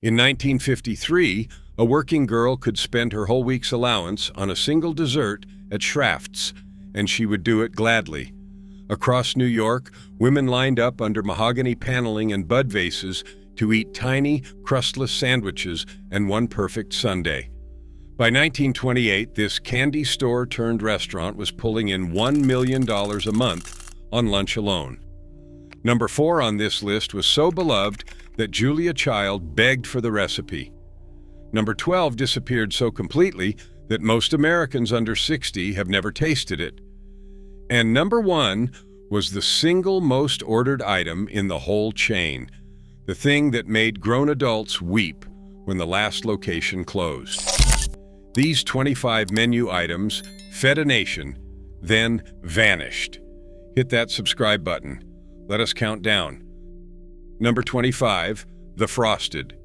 In 1953, a working girl could spend her whole week's allowance on a single dessert at Schrafft's, and she would do it gladly. Across New York, women lined up under mahogany paneling and bud vases to eat tiny, crustless sandwiches and one perfect sundae. By 1928, this candy store-turned-restaurant was pulling in $1 million a month on lunch alone. Number 4 on this list was so beloved that Julia Child begged for the recipe. Number 12 disappeared so completely that most Americans under 60 have never tasted it. And number 1 was the single most ordered item in the whole chain, the thing that made grown adults weep when the last location closed. These 25 menu items fed a nation, then vanished. Hit that subscribe button. Let us count down. Number 25, the Frosted.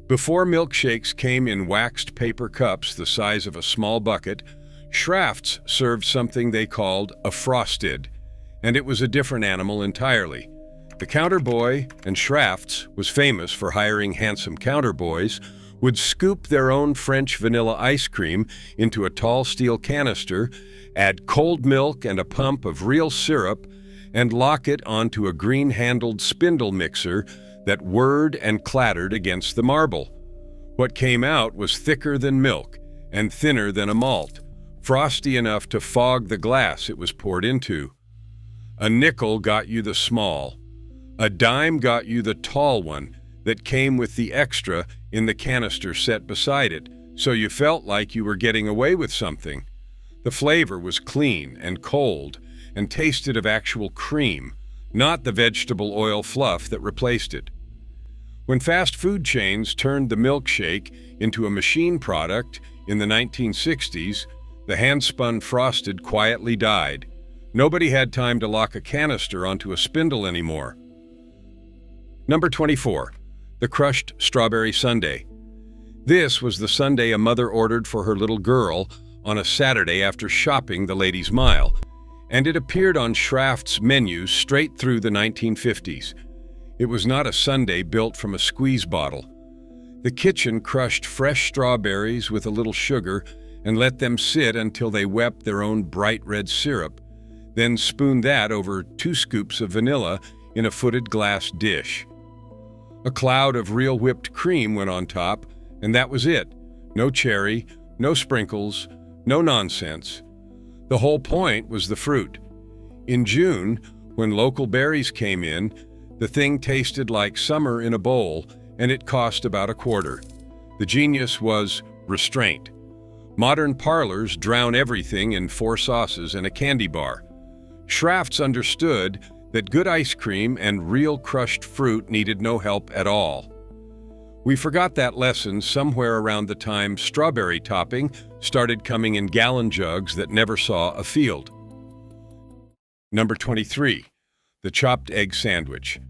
Before milkshakes came in waxed paper cups the size of a small bucket, Schrafft's served something they called a Frosted, and it was a different animal entirely. The counter boy, and Schrafft's was famous for hiring handsome counter boys, would scoop their own French vanilla ice cream into a tall steel canister, add cold milk and a pump of real syrup, and lock it onto a green-handled spindle mixer that whirred and clattered against the marble. What came out was thicker than milk and thinner than a malt, frosty enough to fog the glass it was poured into. A nickel got you the small. A dime got you the tall one that came with the extra in the canister set beside it, so you felt like you were getting away with something. The flavor was clean and cold and tasted of actual cream, not the vegetable oil fluff that replaced it. When fast food chains turned the milkshake into a machine product in the 1960s, the hand-spun Frosted quietly died. Nobody had time to lock a canister onto a spindle anymore. Number 24, the crushed strawberry sundae. This was the sundae a mother ordered for her little girl on a Saturday after shopping the Ladies' Mile, and it appeared on Schrafft's menus straight through the 1950s. It was not a sundae built from a squeeze bottle. The kitchen crushed fresh strawberries with a little sugar and let them sit until they wept their own bright red syrup, then spooned that over 2 scoops of vanilla in a footed glass dish. A cloud of real whipped cream went on top, and that was it. No cherry, no sprinkles, no nonsense. The whole point was the fruit. In June, when local berries came in, the thing tasted like summer in a bowl, and it cost about $0.25. The genius was restraint. Modern parlors drown everything in 4 sauces and a candy bar. Schrafft's understood that good ice cream and real crushed fruit needed no help at all. We forgot that lesson somewhere around the time strawberry topping started coming in gallon jugs that never saw a field. Number 23, the chopped egg sandwich.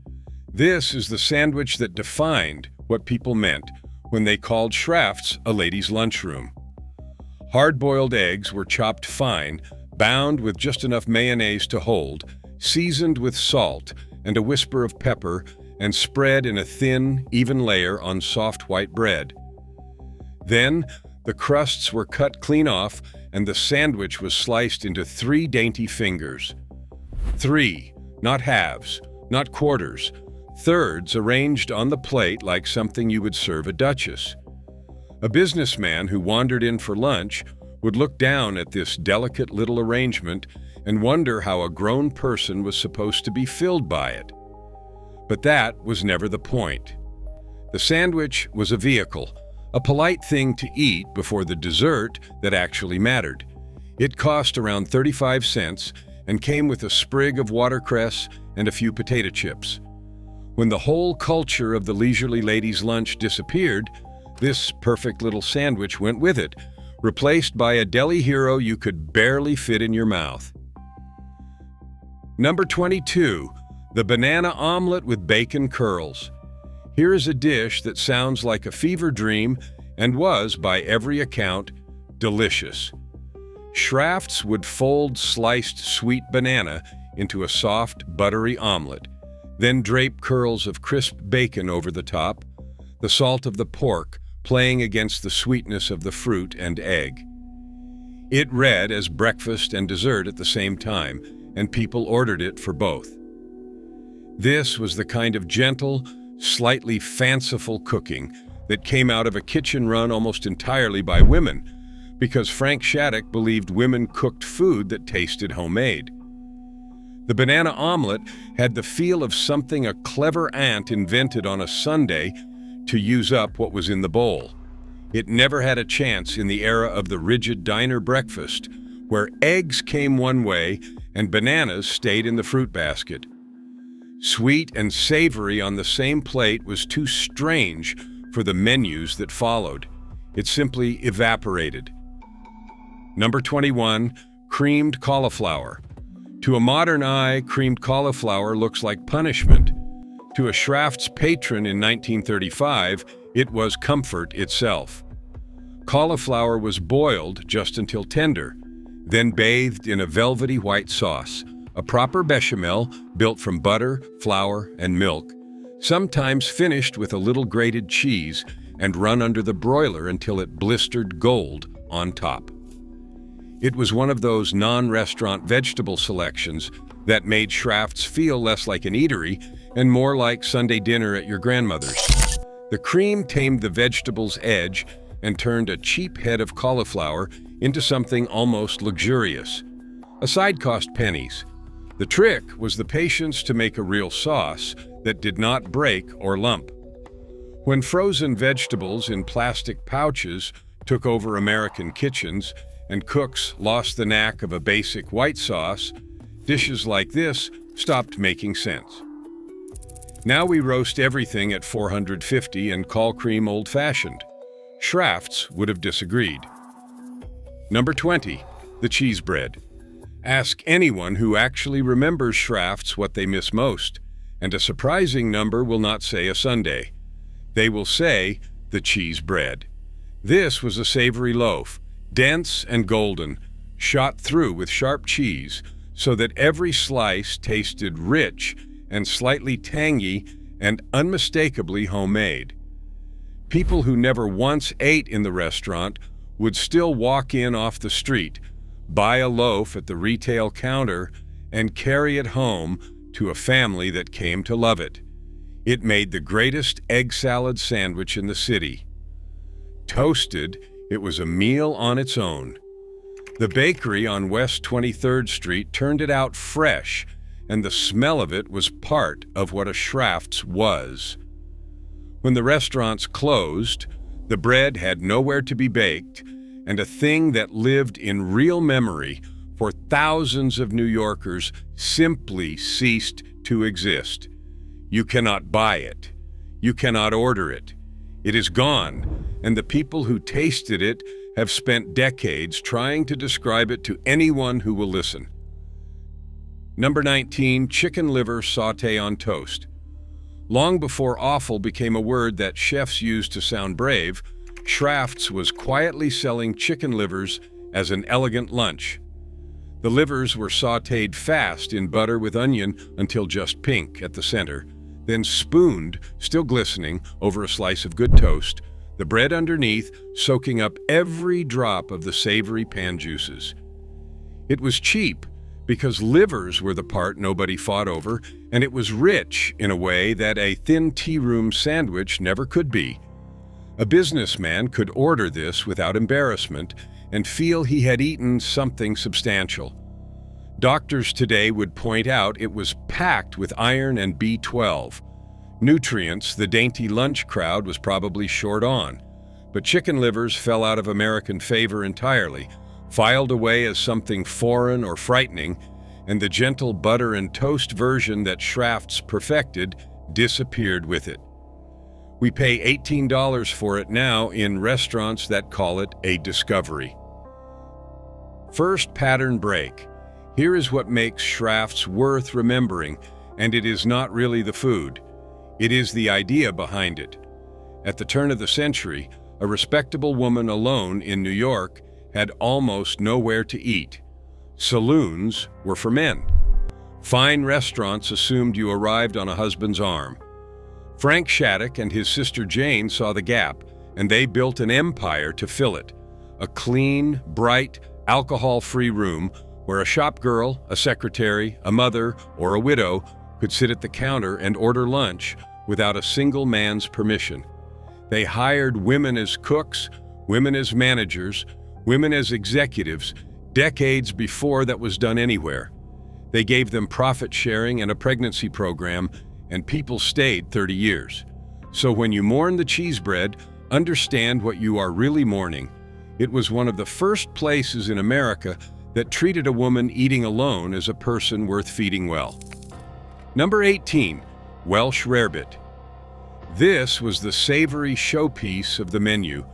This is the sandwich that defined what people meant when they called Schrafft's a ladies' lunchroom. Hard-boiled eggs were chopped fine, bound with just enough mayonnaise to hold, seasoned with salt and a whisper of pepper, and spread in a thin, even layer on soft white bread. Then, the crusts were cut clean off, and the sandwich was sliced into 3 dainty fingers. 3, not halves, not quarters, thirds arranged on the plate like something you would serve a duchess. A businessman who wandered in for lunch would look down at this delicate little arrangement and wonder how a grown person was supposed to be filled by it. But that was never the point. The sandwich was a vehicle, a polite thing to eat before the dessert that actually mattered. It cost around 35 cents and came with a sprig of watercress and a few potato chips. When the whole culture of the leisurely ladies' lunch disappeared, this perfect little sandwich went with it, replaced by a deli hero you could barely fit in your mouth. Number 22, the banana omelet with bacon curls. Here is a dish that sounds like a fever dream and was, by every account, delicious. Schrafft's would fold sliced sweet banana into a soft, buttery omelet, then drape curls of crisp bacon over the top, the salt of the pork playing against the sweetness of the fruit and egg. It read as breakfast and dessert at the same time, and people ordered it for both. This was the kind of gentle, slightly fanciful cooking that came out of a kitchen run almost entirely by women, because Frank Shattuck believed women cooked food that tasted homemade. The banana omelet had the feel of something a clever aunt invented on a Sunday to use up what was in the bowl. It never had a chance in the era of the rigid diner breakfast, where eggs came one way and bananas stayed in the fruit basket. Sweet and savory on the same plate was too strange for the menus that followed. It simply evaporated. Number 21, creamed cauliflower. To a modern eye, creamed cauliflower looks like punishment. To a Schrafft's patron in 1935, it was comfort itself. Cauliflower was boiled just until tender, then bathed in a velvety white sauce, a proper bechamel built from butter, flour, and milk, sometimes finished with a little grated cheese and run under the broiler until it blistered gold on top. It was one of those non-restaurant vegetable selections that made Schrafft's feel less like an eatery and more like Sunday dinner at your grandmother's. The cream tamed the vegetable's edge and turned a cheap head of cauliflower into something almost luxurious. A side cost pennies. The trick was the patience to make a real sauce that did not break or lump. When frozen vegetables in plastic pouches took over American kitchens and cooks lost the knack of a basic white sauce, dishes like this stopped making sense. Now we roast everything at 450 and call cream old-fashioned. Schrafft's would have disagreed. Number 20, the cheese bread. Ask anyone who actually remembers Schrafft's what they miss most, and a surprising number will not say a sundae. They will say the cheese bread. This was a savory loaf, dense and golden, shot through with sharp cheese so that every slice tasted rich and slightly tangy and unmistakably homemade. People who never once ate in the restaurant would still walk in off the street, buy a loaf at the retail counter, and carry it home to a family that came to love it. It made the greatest egg salad sandwich in the city. Toasted, it was a meal on its own. The bakery on West 23rd Street turned it out fresh, and the smell of it was part of what a Schrafft's was. When the restaurants closed, the bread had nowhere to be baked, and a thing that lived in real memory for thousands of New Yorkers simply ceased to exist. You cannot buy it. You cannot order it. It is gone, and the people who tasted it have spent decades trying to describe it to anyone who will listen. Number 19, chicken liver sauté on toast. Long before offal became a word that chefs used to sound brave, Schrafft's was quietly selling chicken livers as an elegant lunch. The livers were sautéed fast in butter with onion until just pink at the center, then spooned, still glistening, over a slice of good toast, the bread underneath soaking up every drop of the savory pan juices. It was cheap because livers were the part nobody fought over, and it was rich in a way that a thin tea room sandwich never could be. A businessman could order this without embarrassment and feel he had eaten something substantial. Doctors today would point out it was packed with iron and B12, nutrients the dainty lunch crowd was probably short on. But chicken livers fell out of American favor entirely, filed away as something foreign or frightening, and the gentle butter and toast version that Schrafft's perfected disappeared with it. We pay $18 for it now in restaurants that call it a discovery. First pattern break. Here is what makes Schrafft's worth remembering, and it is not really the food. It is the idea behind it. At the turn of the century, a respectable woman alone in New York had almost nowhere to eat. Saloons were for men. Fine restaurants assumed you arrived on a husband's arm. Frank Shattuck and his sister Jane saw the gap, and they built an empire to fill it. A clean, bright, alcohol-free room where a shop girl, a secretary, a mother, or a widow could sit at the counter and order lunch without a single man's permission. They hired women as cooks, women as managers, women as executives, decades before that was done anywhere. They gave them profit sharing and a pregnancy program, and people stayed 30 years. So when you mourn the cheese bread, understand what you are really mourning. It was one of the first places in America that treated a woman eating alone as a person worth feeding well. Number 18, Welsh rarebit. This was the savory showpiece of the menu,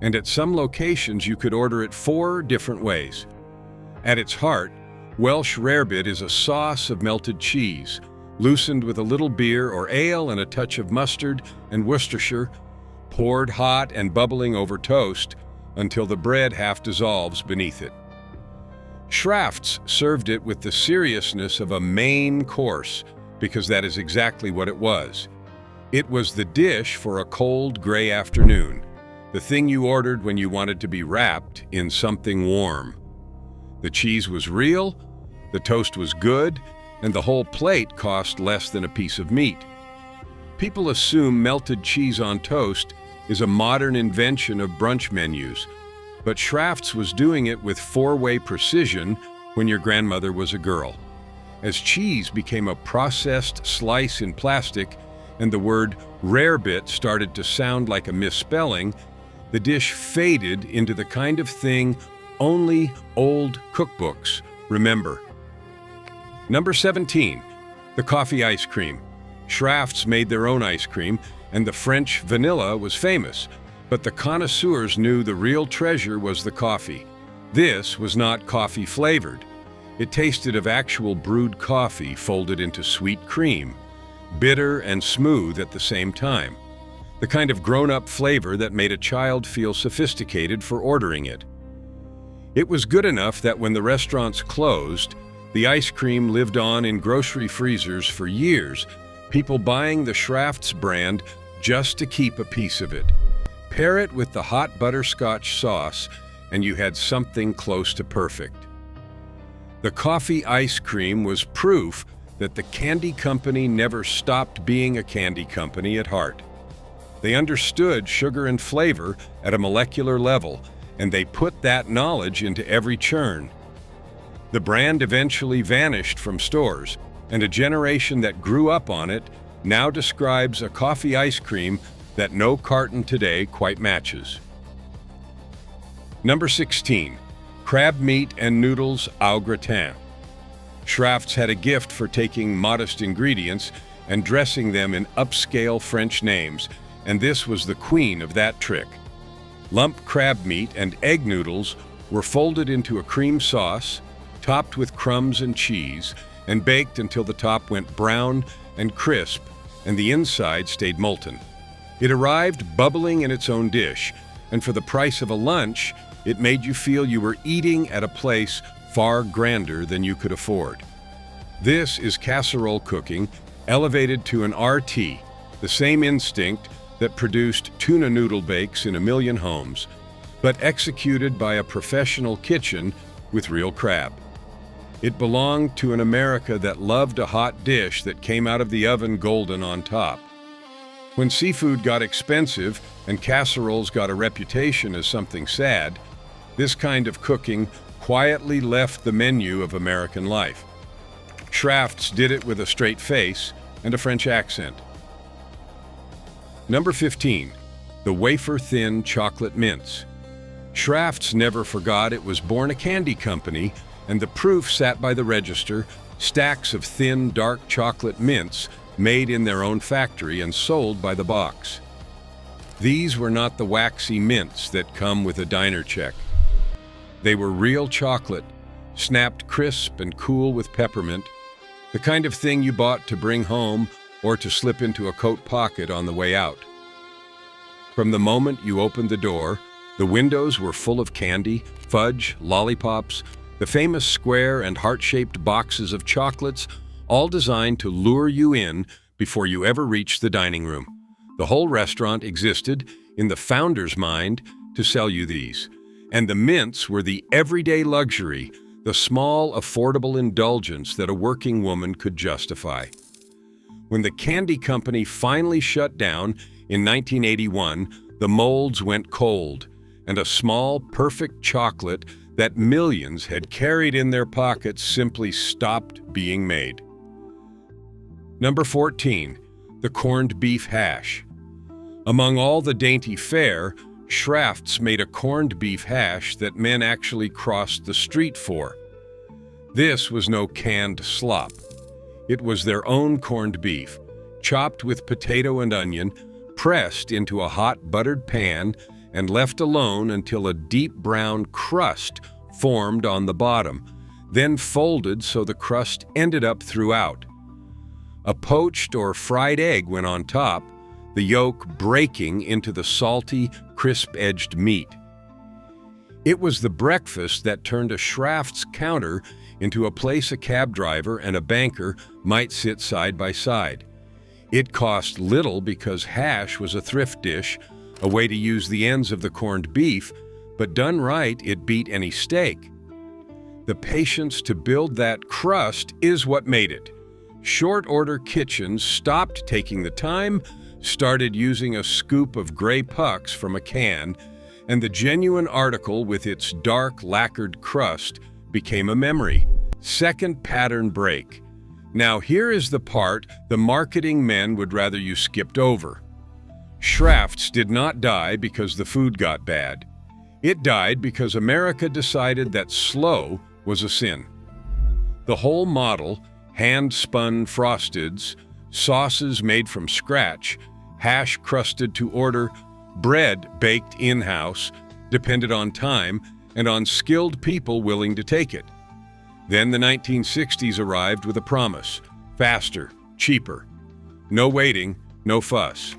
and at some locations you could order it 4 different ways. At its heart, Welsh rarebit is a sauce of melted cheese, loosened with a little beer or ale and a touch of mustard and Worcestershire, poured hot and bubbling over toast until the bread half dissolves beneath it. Schrafft's served it with the seriousness of a main course, because that is exactly what it was. It was the dish for a cold, gray afternoon, the thing you ordered when you wanted to be wrapped in something warm. The cheese was real, the toast was good, and the whole plate cost less than a piece of meat. People assume melted cheese on toast is a modern invention of brunch menus, but Schrafft's was doing it with 4-way precision when your grandmother was a girl. As cheese became a processed slice in plastic and the word rarebit started to sound like a misspelling, the dish faded into the kind of thing only old cookbooks remember. Number 17, the coffee ice cream. Schrafft's made their own ice cream, and the French vanilla was famous, but the connoisseurs knew the real treasure was the coffee. This was not coffee flavored. It tasted of actual brewed coffee folded into sweet cream, bitter and smooth at the same time, the kind of grown-up flavor that made a child feel sophisticated for ordering it. It was good enough that when the restaurants closed, the ice cream lived on in grocery freezers for years, people buying the Schrafft's brand just to keep a piece of it. Pair it with the hot butterscotch sauce, and you had something close to perfect. The coffee ice cream was proof that the candy company never stopped being a candy company at heart. They understood sugar and flavor at a molecular level, and they put that knowledge into every churn. The brand eventually vanished from stores, and a generation that grew up on it now describes a coffee ice cream that no carton today quite matches. Number 16, crab meat and noodles au gratin. Schrafft's had a gift for taking modest ingredients and dressing them in upscale French names, and this was the queen of that trick. Lump crab meat and egg noodles were folded into a cream sauce, topped with crumbs and cheese, and baked until the top went brown and crisp and the inside stayed molten. It arrived bubbling in its own dish, and for the price of a lunch, it made you feel you were eating at a place far grander than you could afford. This is casserole cooking elevated to an RT, the same instinct that produced tuna noodle bakes in a million homes, but executed by a professional kitchen with real crab. It belonged to an America that loved a hot dish that came out of the oven golden on top. When seafood got expensive and casseroles got a reputation as something sad, this kind of cooking quietly left the menu of American life. Schrafft's did it with a straight face and a French accent. Number 15, the wafer-thin chocolate mince. Schrafft's never forgot it was born a candy company, and the proof sat by the register, stacks of thin, dark chocolate mints made in their own factory and sold by the box. These were not the waxy mints that come with a diner check. They were real chocolate, snapped crisp and cool with peppermint, the kind of thing you bought to bring home or to slip into a coat pocket on the way out. From the moment you opened the door, the windows were full of candy, fudge, lollipops, the famous square and heart-shaped boxes of chocolates, all designed to lure you in before you ever reached the dining room. The whole restaurant existed in the founder's mind to sell you these. And the mints were the everyday luxury, the small, affordable indulgence that a working woman could justify. When the candy company finally shut down in 1981, the molds went cold, and a small, perfect chocolate that millions had carried in their pockets simply stopped being made. Number 14, the corned beef hash. Among all the dainty fare, Schrafft's made a corned beef hash that men actually crossed the street for. This was no canned slop. It was their own corned beef, chopped with potato and onion, pressed into a hot buttered pan, and left alone until a deep brown crust formed on the bottom, then folded so the crust ended up throughout. A poached or fried egg went on top, the yolk breaking into the salty, crisp-edged meat. It was the breakfast that turned a Schrafft's counter into a place a cab driver and a banker might sit side by side. It cost little because hash was a thrift dish, a way to use the ends of the corned beef, but done right, it beat any steak. The patience to build that crust is what made it. Short-order kitchens stopped taking the time, started using a scoop of gray pucks from a can, and the genuine article with its dark lacquered crust became a memory. Second pattern break. Now here is the part the marketing men would rather you skipped over. Schrafft's did not die because the food got bad. It died because America decided that slow was a sin. The whole model, hand-spun frosteds, sauces made from scratch, hash crusted to order, bread baked in-house, depended on time and on skilled people willing to take it. Then the 1960s arrived with a promise: faster, cheaper. No waiting, no fuss.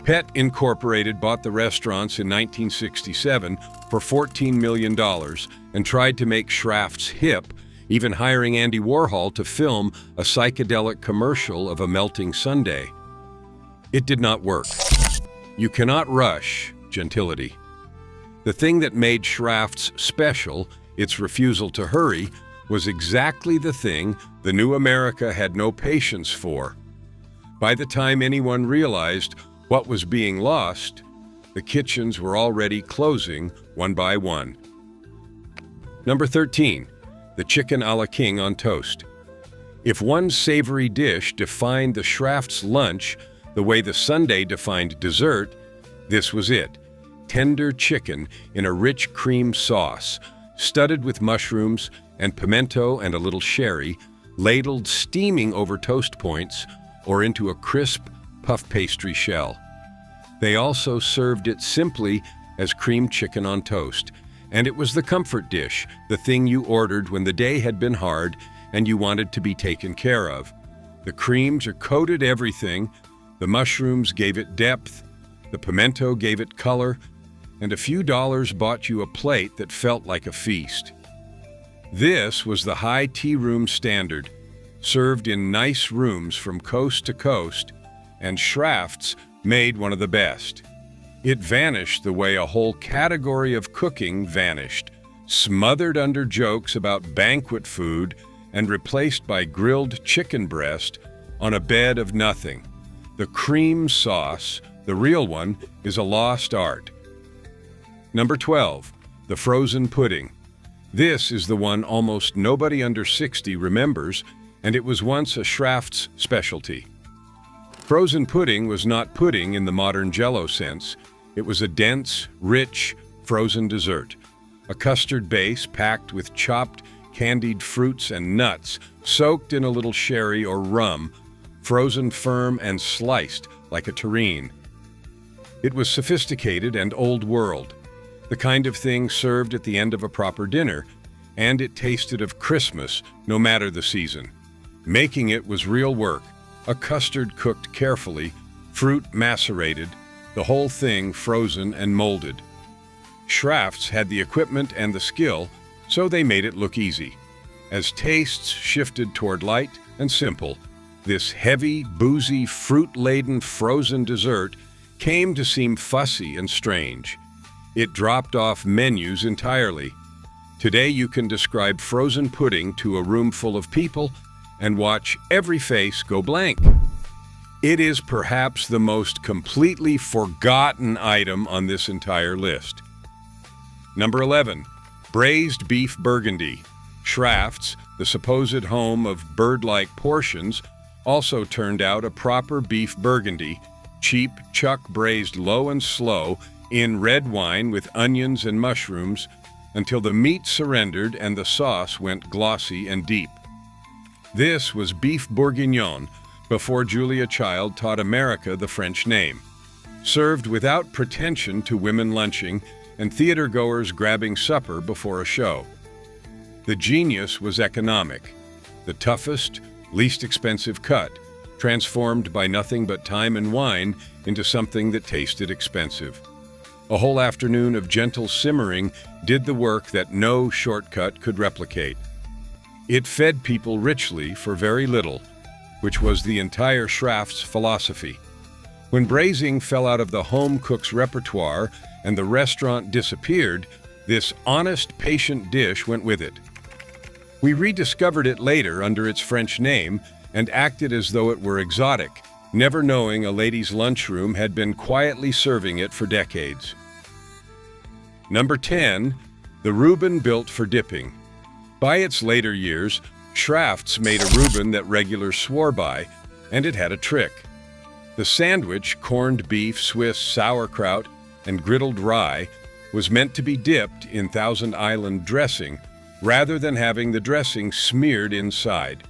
Pet Incorporated bought the restaurants in 1967 for $14 million and tried to make Schrafft's hip, even hiring Andy Warhol to film a psychedelic commercial of a melting sundae. It did not work. You cannot rush gentility. The thing that made Schrafft's special, its refusal to hurry, was exactly the thing the new America had no patience for. By the time anyone realized what was being lost, the kitchens were already closing one by one. Number 13, the chicken a la king on toast. If one savory dish defined the Schrafft's lunch the way the sundae defined dessert, this was it. Tender chicken in a rich cream sauce, studded with mushrooms and pimento and a little sherry, ladled steaming over toast points or into a crisp puff pastry shell. They also served it simply as cream chicken on toast, and it was the comfort dish, the thing you ordered when the day had been hard and you wanted to be taken care of. The creams coated everything, the mushrooms gave it depth, the pimento gave it color, and a few dollars bought you a plate that felt like a feast. This was the high tea room standard, served in nice rooms from coast to coast, and Schrafft's made one of the best. It vanished the way a whole category of cooking vanished, smothered under jokes about banquet food and replaced by grilled chicken breast on a bed of nothing. The cream sauce, the real one, is a lost art. Number 12, the frozen pudding. This is the one almost nobody under 60 remembers, and it was once a Schrafft's specialty. Frozen pudding was not pudding in the modern Jell-O sense. It was a dense, rich, frozen dessert. A custard base packed with chopped, candied fruits and nuts, soaked in a little sherry or rum, frozen firm and sliced like a terrine. It was sophisticated and old world, the kind of thing served at the end of a proper dinner, and it tasted of Christmas no matter the season. Making it was real work. A custard cooked carefully, fruit macerated, the whole thing frozen and molded. Schrafft's had the equipment and the skill, so they made it look easy. As tastes shifted toward light and simple, This heavy, boozy, fruit-laden frozen dessert came to seem fussy and strange. It dropped off menus entirely. Today you can describe frozen pudding to a room full of people and watch every face go blank. It is perhaps the most completely forgotten item on this entire list. Number 11. Braised beef burgundy. Schrafft's, the supposed home of bird-like portions, also turned out a proper beef burgundy, cheap chuck braised low and slow in red wine with onions and mushrooms until the meat surrendered and the sauce went glossy and deep. This was beef bourguignon before Julia Child taught America the French name, served without pretension to women lunching and theater-goers grabbing supper before a show. The genius was economic, the toughest, least expensive cut, transformed by nothing but time and wine into something that tasted expensive. A whole afternoon of gentle simmering did the work that no shortcut could replicate. It fed people richly for very little, which was the entire Schrafft's philosophy. When braising fell out of the home cook's repertoire and the restaurant disappeared, this honest, patient dish went with it. We rediscovered it later under its French name and acted as though it were exotic, never knowing a ladies' lunchroom had been quietly serving it for decades. Number 10. The Reuben built for dipping. By its later years, Schrafft's made a Reuben that regulars swore by, and it had a trick. The sandwich, corned beef, Swiss sauerkraut, and griddled rye, was meant to be dipped in Thousand Island dressing rather than having the dressing smeared inside.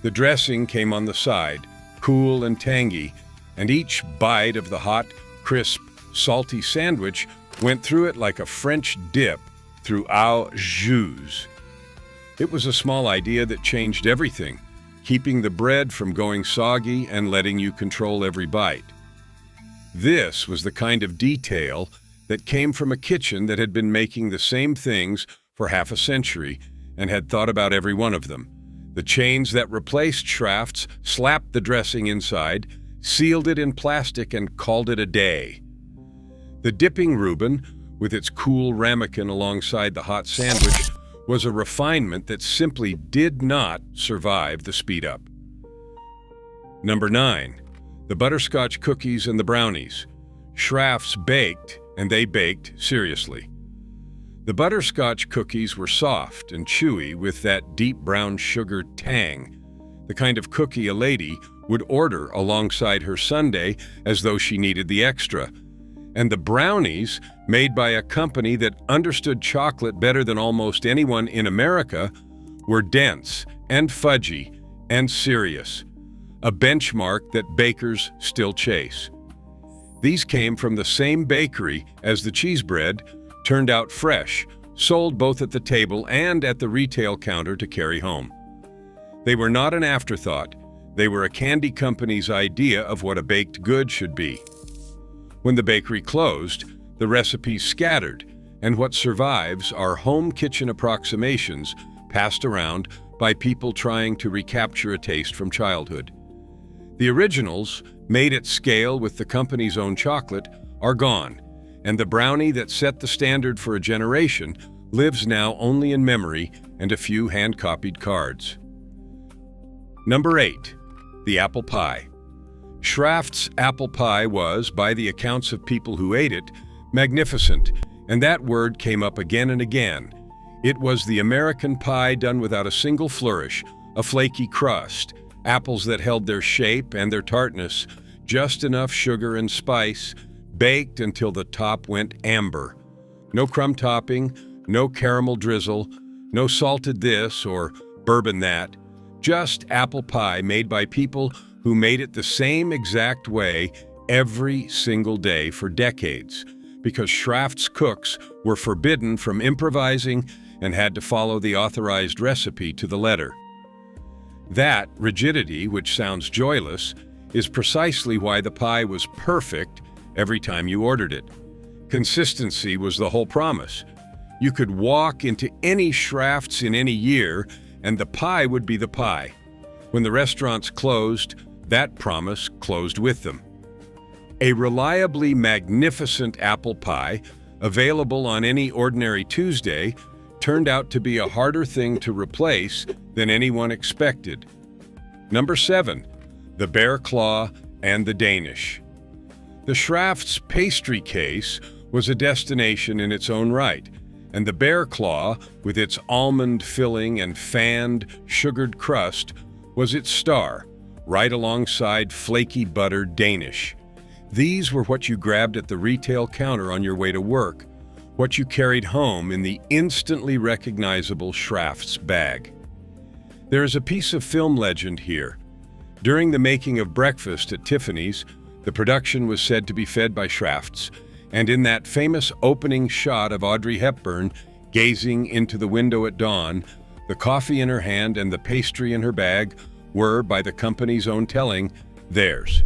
The dressing came on the side, cool and tangy, and each bite of the hot, crisp, salty sandwich went through it like a French dip through au jus. It was a small idea that changed everything, keeping the bread from going soggy and letting you control every bite. This was the kind of detail that came from a kitchen that had been making the same things for half a century and had thought about every one of them. The chains that replaced Schrafft's slapped the dressing inside, sealed it in plastic, and called it a day. The dipping Reuben, with its cool ramekin alongside the hot sandwich, was a refinement that simply did not survive the speed-up. Number 9. The butterscotch cookies and the brownies. Schrafft's baked, and they baked seriously. The butterscotch cookies were soft and chewy with that deep brown sugar tang, the kind of cookie a lady would order alongside her sundae as though she needed the extra. And the brownies, made by a company that understood chocolate better than almost anyone in America, were dense and fudgy and serious, a benchmark that bakers still chase. These came from the same bakery as the cheese bread, turned out fresh, sold both at the table and at the retail counter to carry home. They were not an afterthought. They were a candy company's idea of what a baked good should be. When the bakery closed, the recipes scattered, and what survives are home kitchen approximations passed around by people trying to recapture a taste from childhood. The originals, made at scale with the company's own chocolate, are gone, and the brownie that set the standard for a generation lives now only in memory and a few hand-copied cards. Number 8. The apple pie. Schrafft's apple pie was, by the accounts of people who ate it, magnificent, and that word came up again and again. It was the American pie done without a single flourish, a flaky crust, apples that held their shape and their tartness, just enough sugar and spice, baked until the top went amber. No crumb topping, no caramel drizzle, no salted this or bourbon that, just apple pie made by people who made it the same exact way every single day for decades, because Schrafft's cooks were forbidden from improvising and had to follow the authorized recipe to the letter. That rigidity, which sounds joyless, is precisely why the pie was perfect every time you ordered it. Consistency was the whole promise. You could walk into any Schrafft's in any year, and the pie would be the pie. When the restaurants closed, that promise closed with them. A reliably magnificent apple pie, available on any ordinary Tuesday, turned out to be a harder thing to replace than anyone expected. Number 7. The bear claw and the Danish. The Schrafft's pastry case was a destination in its own right, and the bear claw, with its almond filling and fanned, sugared crust, was its star, right alongside flaky buttered Danish. These were what you grabbed at the retail counter on your way to work, what you carried home in the instantly recognizable Schrafft's bag. There is a piece of film legend here. During the making of Breakfast at Tiffany's, the production was said to be fed by Schrafft's, and in that famous opening shot of Audrey Hepburn gazing into the window at dawn, the coffee in her hand and the pastry in her bag were, by the company's own telling, theirs.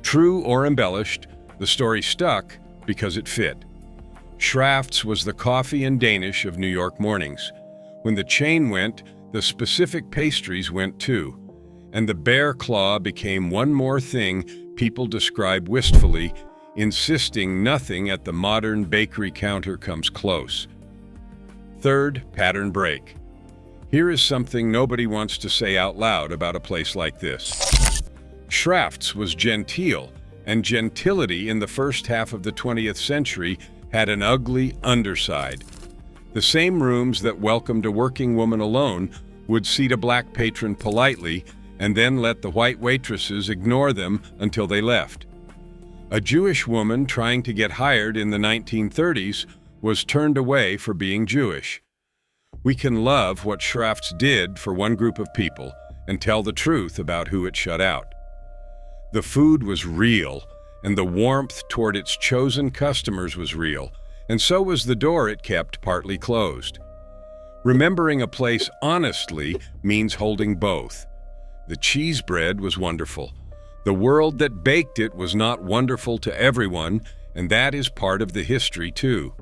True or embellished, the story stuck because it fit. Schrafft's was the coffee and Danish of New York mornings. When the chain went, the specific pastries went too, and the bear claw became one more thing people describe wistfully, insisting nothing at the modern bakery counter comes close. Third, pattern break. Here is something nobody wants to say out loud about a place like this. Schrafft's was genteel, and gentility in the first half of the 20th century had an ugly underside. The same rooms that welcomed a working woman alone would seat a black patron politely and then let the white waitresses ignore them until they left. A Jewish woman trying to get hired in the 1930s was turned away for being Jewish. We can love what Schrafft's did for one group of people and tell the truth about who it shut out. The food was real, and the warmth toward its chosen customers was real, and so was the door it kept partly closed. Remembering a place honestly means holding both. The cheese bread was wonderful. The world that baked it was not wonderful to everyone, and that is part of the history too.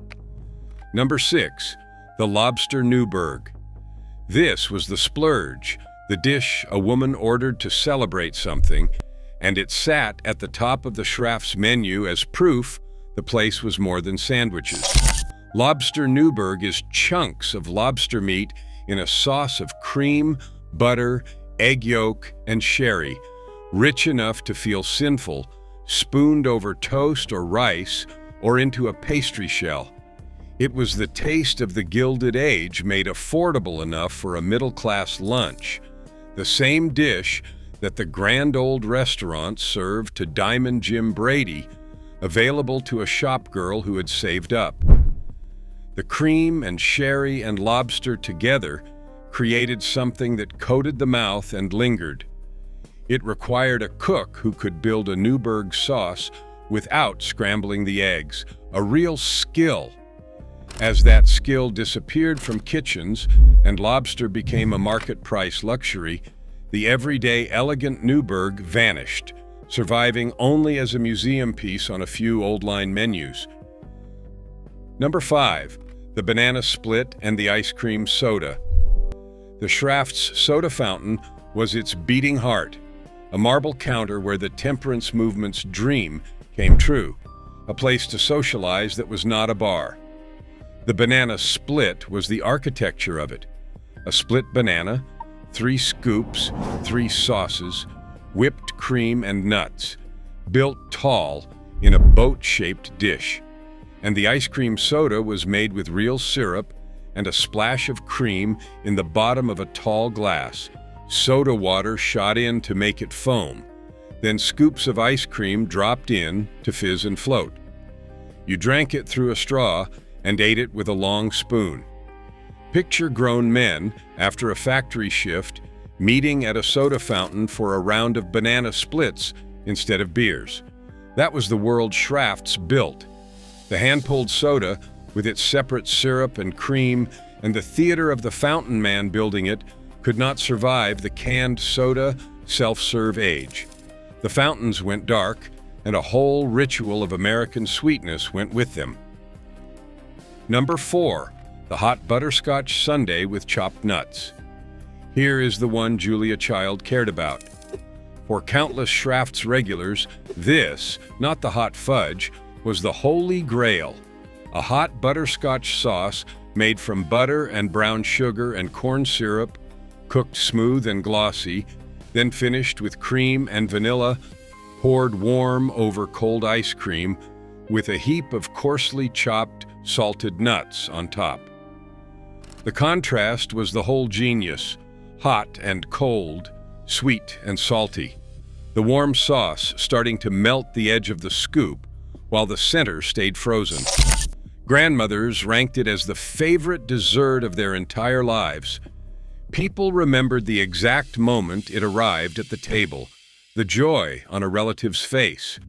Number 6. The Lobster Newberg. This was the splurge, the dish a woman ordered to celebrate something, and it sat at the top of the Schrafft's menu as proof the place was more than sandwiches. Lobster Newberg is chunks of lobster meat in a sauce of cream, butter, egg yolk, and sherry, rich enough to feel sinful, spooned over toast or rice or into a pastry shell. It was the taste of the Gilded Age made affordable enough for a middle-class lunch, the same dish that the grand old restaurant served to Diamond Jim Brady, available to a shop girl who had saved up. The cream and sherry and lobster together created something that coated the mouth and lingered. It required a cook who could build a Newberg sauce without scrambling the eggs, a real skill. As that skill disappeared from kitchens and lobster became a market-price luxury, the everyday elegant Newberg vanished, surviving only as a museum piece on a few old-line menus. Number 5. The banana split and the ice cream soda. The Schrafft's soda fountain was its beating heart, a marble counter where the temperance movement's dream came true, a place to socialize that was not a bar. The banana split was the architecture of it. A split banana, 3 scoops, 3 sauces, whipped cream and nuts, built tall in a boat-shaped dish. And the ice cream soda was made with real syrup and a splash of cream in the bottom of a tall glass, soda water shot in to make it foam, then scoops of ice cream dropped in to fizz and float. You drank it through a straw and ate it with a long spoon. Picture grown men, after a factory shift, meeting at a soda fountain for a round of banana splits instead of beers. That was the world Schrafft's built. The hand-pulled soda, with its separate syrup and cream, and the theater of the fountain man building it, could not survive the canned soda, self-serve age. The fountains went dark, and a whole ritual of American sweetness went with them. Number 4. The hot butterscotch sundae with chopped nuts. Here is the one Julia Child cared about. For countless Schrafft's regulars, this, not the hot fudge, was the holy grail. A hot butterscotch sauce made from butter and brown sugar and corn syrup, cooked smooth and glossy, then finished with cream and vanilla, poured warm over cold ice cream, with a heap of coarsely chopped salted nuts on top. The contrast was the whole genius, hot and cold, sweet and salty. The warm sauce starting to melt the edge of the scoop, while the center stayed frozen. Grandmothers ranked it as the favorite dessert of their entire lives. People remembered the exact moment it arrived at the table, the joy on a relative's face.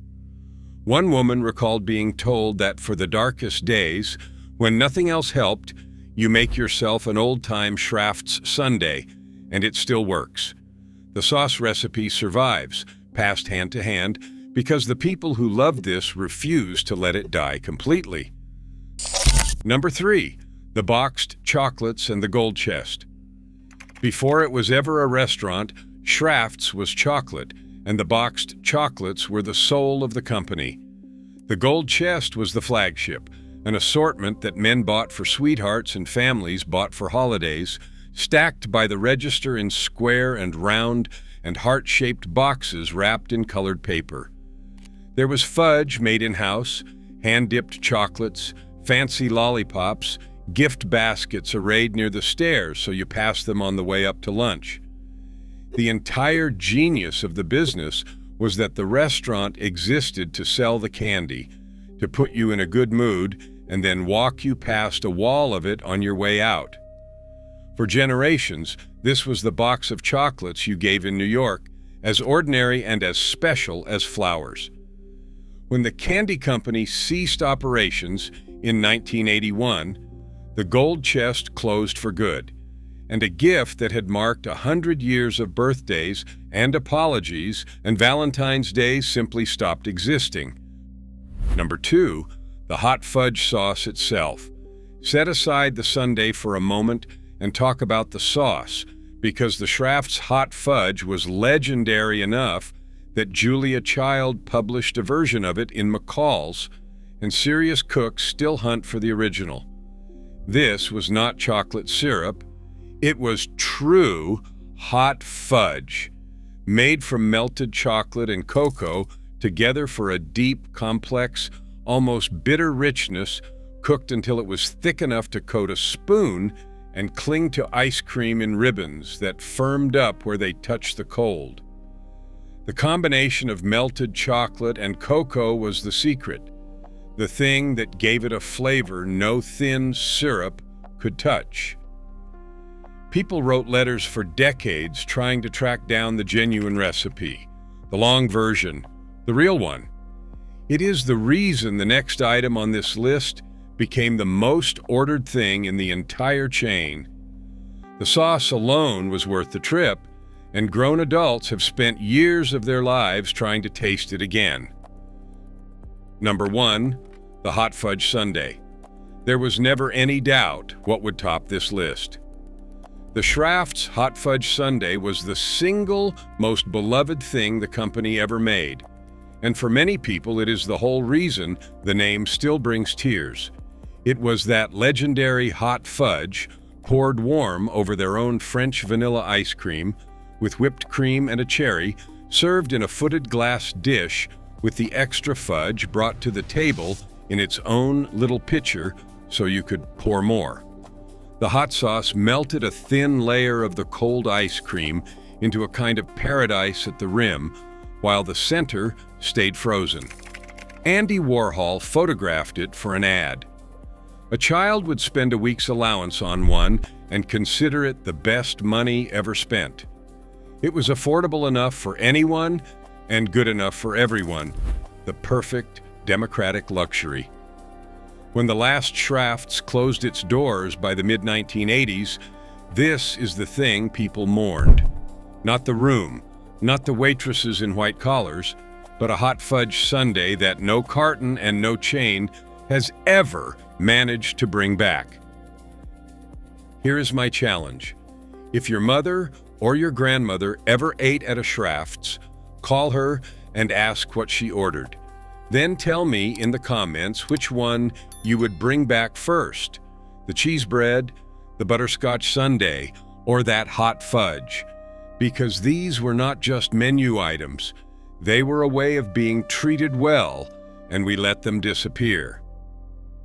One woman recalled being told that for the darkest days, when nothing else helped, you make yourself an old-time Schrafft's sundae, and it still works. The sauce recipe survives, passed hand to hand, because the people who loved this refused to let it die completely. Number 3, the boxed chocolates and the gold chest. Before it was ever a restaurant, Schrafft's was chocolate, and the boxed chocolates were the soul of the company. The gold chest was the flagship, an assortment that men bought for sweethearts and families bought for holidays, stacked by the register in square and round and heart-shaped boxes wrapped in colored paper. There was fudge made in-house, hand-dipped chocolates, fancy lollipops, gift baskets arrayed near the stairs so you pass them on the way up to lunch. The entire genius of the business was that the restaurant existed to sell the candy, to put you in a good mood, and then walk you past a wall of it on your way out. For generations, this was the box of chocolates you gave in New York, as ordinary and as special as flowers. When the candy company ceased operations in 1981, the gold chest closed for good, and a gift that had marked 100 years of birthdays and apologies and Valentine's Day simply stopped existing. Number 2, the hot fudge sauce itself. Set aside the sundae for a moment and talk about the sauce, because the Schrafft's hot fudge was legendary enough that Julia Child published a version of it in McCall's, and serious cooks still hunt for the original. This was not chocolate syrup. It was true hot fudge, made from melted chocolate and cocoa together for a deep, complex, almost bitter richness, cooked until it was thick enough to coat a spoon and cling to ice cream in ribbons that firmed up where they touched the cold. The combination of melted chocolate and cocoa was the secret, the thing that gave it a flavor no thin syrup could touch. People wrote letters for decades trying to track down the genuine recipe, the long version, the real one. It is the reason the next item on this list became the most ordered thing in the entire chain. The sauce alone was worth the trip, and grown adults have spent years of their lives trying to taste it again. Number 1, the hot fudge sundae. There was never any doubt what would top this list. The Schrafft's hot fudge sundae was the single most beloved thing the company ever made, and for many people it is the whole reason the name still brings tears. It was that legendary hot fudge poured warm over their own French vanilla ice cream with whipped cream and a cherry, served in a footed glass dish with the extra fudge brought to the table in its own little pitcher so you could pour more. The hot sauce melted a thin layer of the cold ice cream into a kind of paradise at the rim, while the center stayed frozen. Andy Warhol photographed it for an ad. A child would spend a week's allowance on one and consider it the best money ever spent. It was affordable enough for anyone and good enough for everyone, the perfect democratic luxury. When the last Schrafft's closed its doors by the mid-1980s, this is the thing people mourned. Not the room, not the waitresses in white collars, but a hot fudge sundae that no carton and no chain has ever managed to bring back. Here is my challenge. If your mother or your grandmother ever ate at a Schrafft's, call her and ask what she ordered. Then tell me in the comments which one you would bring back first, the cheese bread, the butterscotch sundae, or that hot fudge. Because these were not just menu items, they were a way of being treated well, and we let them disappear.